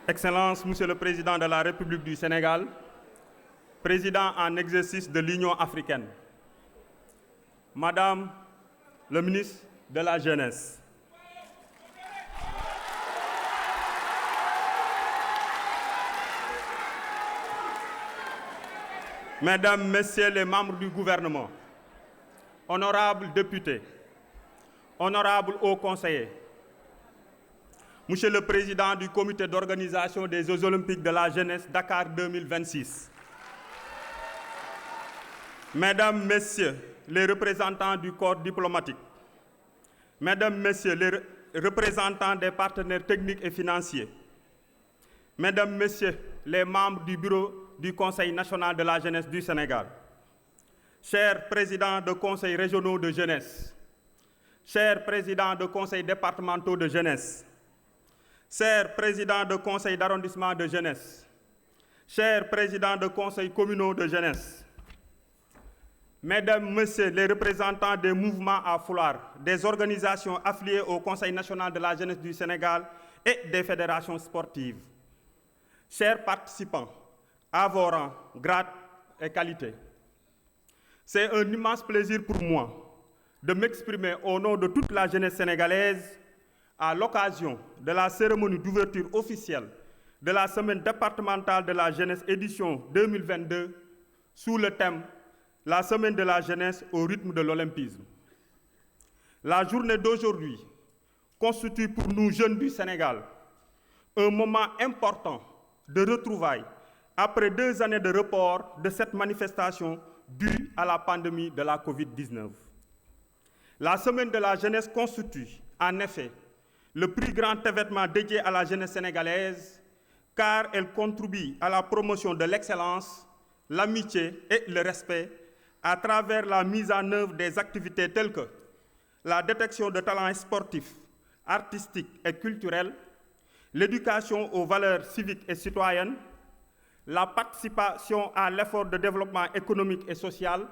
Excellences, Monsieur le Président de la République du Sénégal, Président en exercice de l'Union africaine, Madame le ministre de la Jeunesse, Mesdames, Messieurs les membres du gouvernement, honorables députés, honorables hauts conseillers, Monsieur le Président du comité d'organisation des Jeux olympiques de la jeunesse Dakar 2026, Mesdames, Messieurs les représentants du corps diplomatique, Mesdames, Messieurs les représentants des partenaires techniques et financiers, Mesdames, Messieurs les membres du bureau du Conseil national de la jeunesse du Sénégal, chers présidents de conseils régionaux de jeunesse, chers présidents de conseils départementaux de jeunesse, chers présidents de conseils d'arrondissement de jeunesse, chers présidents de conseils communaux de jeunesse, Mesdames, Messieurs les représentants des mouvements à foulard, des organisations affiliées au Conseil national de la jeunesse du Sénégal et des fédérations sportives, chers participants, à vos rangs, grades et qualités, c'est un immense plaisir pour moi de m'exprimer au nom de toute la jeunesse sénégalaise à l'occasion de la cérémonie d'ouverture officielle de la semaine départementale de la jeunesse édition 2022 sous le thème « La semaine de la jeunesse au rythme de l'olympisme ». La journée d'aujourd'hui constitue pour nous jeunes du Sénégal un moment important de retrouvailles après 2 années de report de cette manifestation due à la pandémie de la Covid-19. La semaine de la jeunesse constitue en effet le plus grand événement dédié à la jeunesse sénégalaise, car elle contribue à la promotion de l'excellence, l'amitié et le respect à travers la mise en œuvre des activités telles que la détection de talents sportifs, artistiques et culturels, l'éducation aux valeurs civiques et citoyennes, la participation à l'effort de développement économique et social,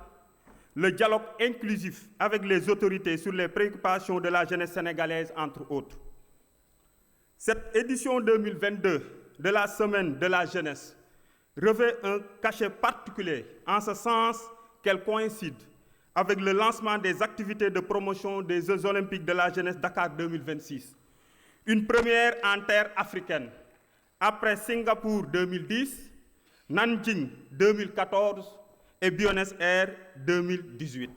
le dialogue inclusif avec les autorités sur les préoccupations de la jeunesse sénégalaise, entre autres. Cette édition 2022 de la Semaine de la jeunesse revêt un cachet particulier en ce sens qu'elle coïncide avec le lancement des activités de promotion des Jeux olympiques de la jeunesse Dakar 2026, une première en terre africaine, après Singapour 2010, Nanjing 2014 et Buenos Aires 2018.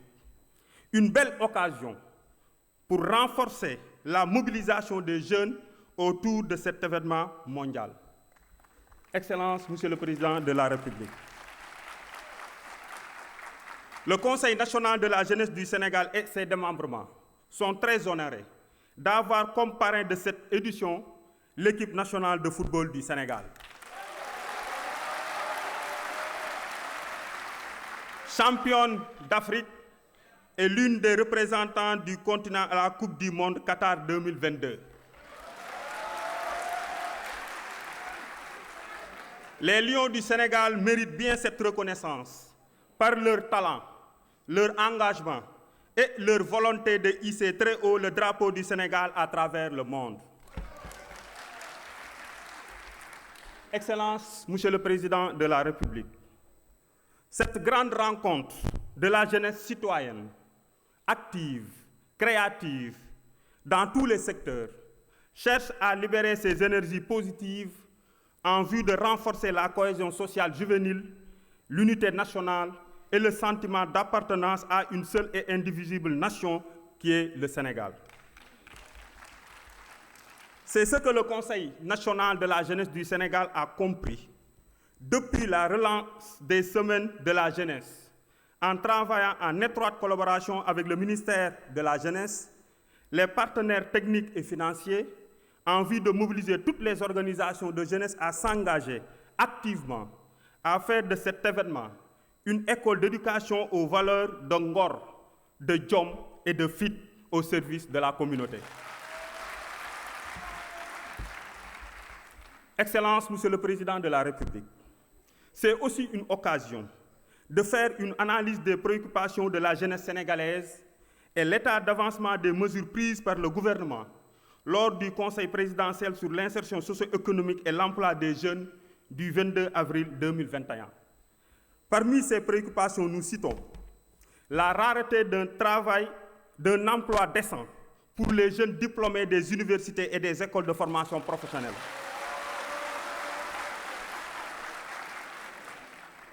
Une belle occasion pour renforcer la mobilisation des jeunes autour de cet événement mondial. Excellences, Monsieur le Président de la République. Le Conseil national de la jeunesse du Sénégal et ses démembrements sont très honorés d'avoir comme parrain de cette édition l'équipe nationale de football du Sénégal. Championne d'Afrique et l'une des représentants du continent à la Coupe du Monde Qatar 2022. Les Lions du Sénégal méritent bien cette reconnaissance par leur talent, leur engagement et leur volonté de hisser très haut le drapeau du Sénégal à travers le monde. Excellences, Monsieur le Président de la République, cette grande rencontre de la jeunesse citoyenne, active, créative, dans tous les secteurs, cherche à libérer ses énergies positives en vue de renforcer la cohésion sociale juvénile, l'unité nationale et le sentiment d'appartenance à une seule et indivisible nation qui est le Sénégal. C'est ce que le Conseil national de la jeunesse du Sénégal a compris depuis la relance des semaines de la jeunesse, en travaillant en étroite collaboration avec le ministère de la Jeunesse, les partenaires techniques et financiers, en vue de mobiliser toutes les organisations de jeunesse à s'engager activement à faire de cet événement une école d'éducation aux valeurs de ngor, de jom et de fit au service de la communauté. Excellences, Monsieur le Président de la République, C'est aussi une occasion de faire une analyse des préoccupations de la jeunesse sénégalaise et l'état d'avancement des mesures prises par le gouvernement lors du Conseil présidentiel sur l'insertion socio-économique et l'emploi des jeunes du 22 avril 2021. Parmi ces préoccupations, nous citons la rareté d'un emploi décent pour les jeunes diplômés des universités et des écoles de formation professionnelle,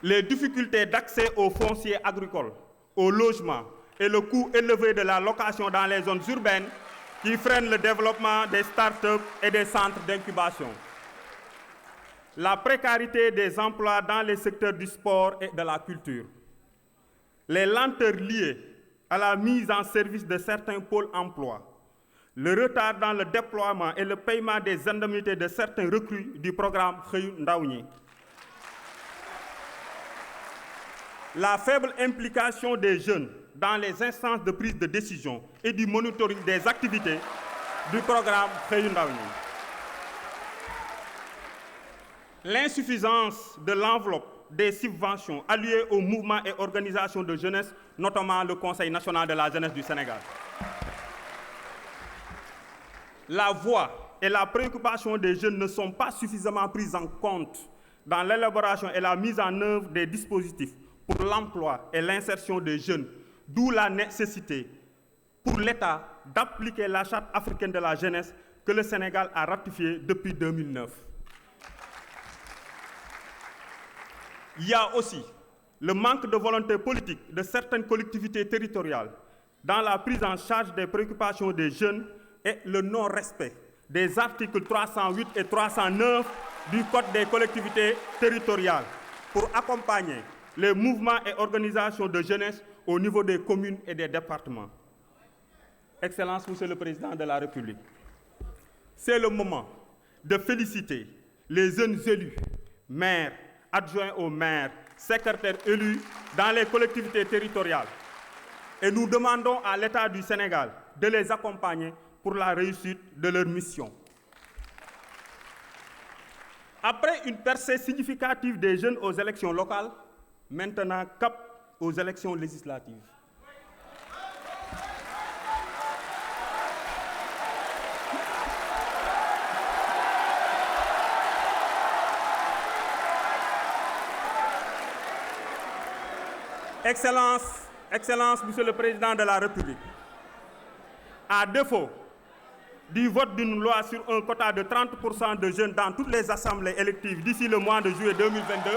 les difficultés d'accès aux fonciers agricoles, au logement et le coût élevé de la location dans les zones urbaines qui freinent le développement des start-up et des centres d'incubation, la précarité des emplois dans les secteurs du sport et de la culture, les lenteurs liées à la mise en service de certains pôles emploi, le retard dans le déploiement et le paiement des indemnités de certains recrues du programme Xëyu Ndaw ñi, la faible implication des jeunes dans les instances de prise de décision et du monitoring des activités du programme Xëyu Ndaw ñi, l'insuffisance de l'enveloppe des subventions allouées aux mouvements et organisations de jeunesse, notamment le Conseil national de la jeunesse du Sénégal. La voix et la préoccupation des jeunes ne sont pas suffisamment prises en compte dans l'élaboration et la mise en œuvre des dispositifs pour l'emploi et l'insertion des jeunes, d'où la nécessité pour l'État d'appliquer la Charte africaine de la jeunesse que le Sénégal a ratifiée depuis 2009. Il y a aussi le manque de volonté politique de certaines collectivités territoriales dans la prise en charge des préoccupations des jeunes et le non-respect des articles 308 et 309 du Code des collectivités territoriales pour accompagner les mouvements et organisations de jeunesse au niveau des communes et des départements. Excellences, Monsieur le Président de la République, c'est le moment de féliciter les jeunes élus, maires, adjoints aux maires, secrétaires élus dans les collectivités territoriales. Et nous demandons à l'État du Sénégal de les accompagner pour la réussite de leur mission. Après une percée significative des jeunes aux élections locales, maintenant cap aux élections législatives. Excellences, Monsieur le Président de la République, à défaut du vote d'une loi sur un quota de 30% de jeunes dans toutes les assemblées électives d'ici le mois de juillet 2022,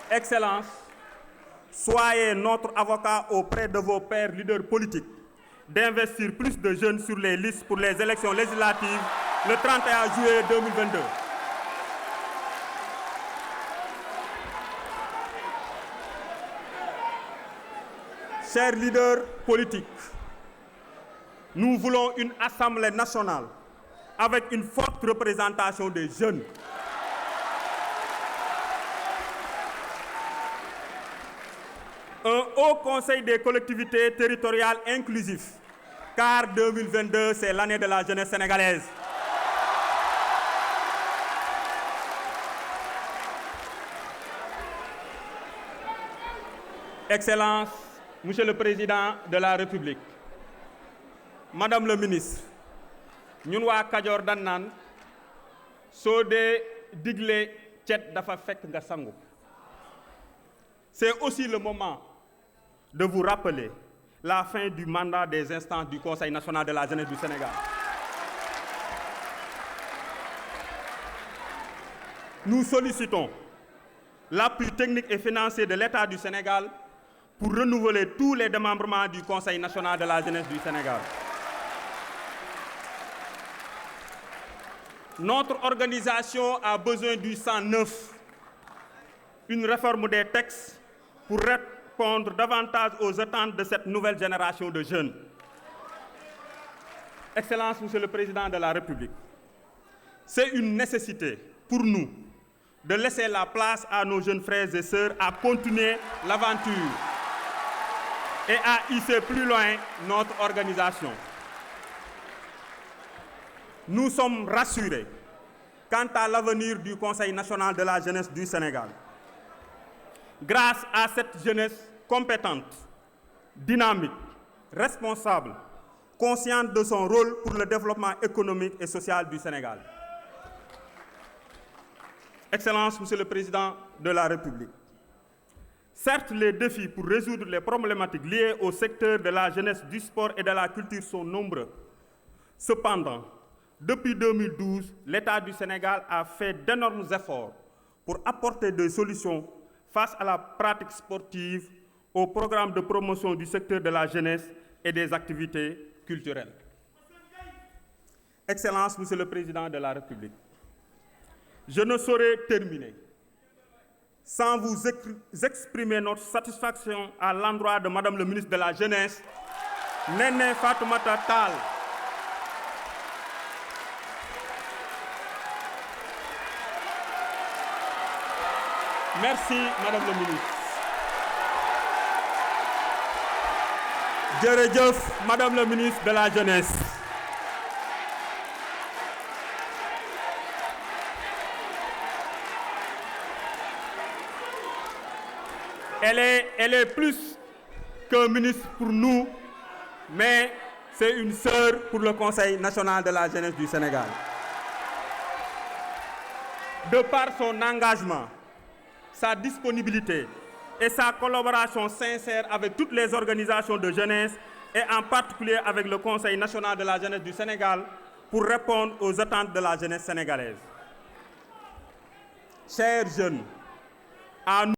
Excellences, soyez notre avocat auprès de vos pairs leaders politiques d'investir plus de jeunes sur les listes pour les élections législatives le 31 juillet 2022. Chers leaders politiques, nous voulons une Assemblée nationale avec une forte représentation des jeunes. Un haut conseil des collectivités territoriales inclusif, car 2022, c'est l'année de la jeunesse sénégalaise. Excellences, Monsieur le Président de la République, Madame le Ministre, ñun waa Kajoor dan naan soo dee digle cet dafa fekk nga sangu. C'est aussi le moment de vous rappeler la fin du mandat des instances du Conseil national de la jeunesse du Sénégal. Nous sollicitons l'appui technique et financier de l'État du Sénégal pour renouveler tous les démembrements du Conseil national de la jeunesse du Sénégal. Notre organisation a besoin du sang neuf, une réforme des textes pour répondre davantage aux attentes de cette nouvelle génération de jeunes. Excellences, Monsieur le Président de la République, c'est une nécessité pour nous de laisser la place à nos jeunes frères et sœurs à continuer l'aventure et à hisser plus loin notre organisation. Nous sommes rassurés quant à l'avenir du Conseil national de la jeunesse du Sénégal. Grâce à cette jeunesse compétente, dynamique, responsable, consciente de son rôle pour le développement économique et social du Sénégal. Excellences, Monsieur le Président de la République, certes, les défis pour résoudre les problématiques liées au secteur de la jeunesse, du sport et de la culture sont nombreux. Cependant, depuis 2012, l'État du Sénégal a fait d'énormes efforts pour apporter des solutions face à la pratique sportive, au programme de promotion du secteur de la jeunesse et des activités culturelles. Excellences, Monsieur le Président de la République, je ne saurais terminer sans vous exprimer notre satisfaction à l'endroit de Madame le ministre de la Jeunesse, Néné Fatoumata Tall. Merci, Madame le ministre. Jërëjëf, Madame le ministre de la Jeunesse. Elle est plus qu'un ministre pour nous, mais c'est une sœur pour le Conseil national de la jeunesse du Sénégal. De par son engagement, sa disponibilité et sa collaboration sincère avec toutes les organisations de jeunesse et en particulier avec le Conseil national de la jeunesse du Sénégal pour répondre aux attentes de la jeunesse sénégalaise. Chers jeunes, à nous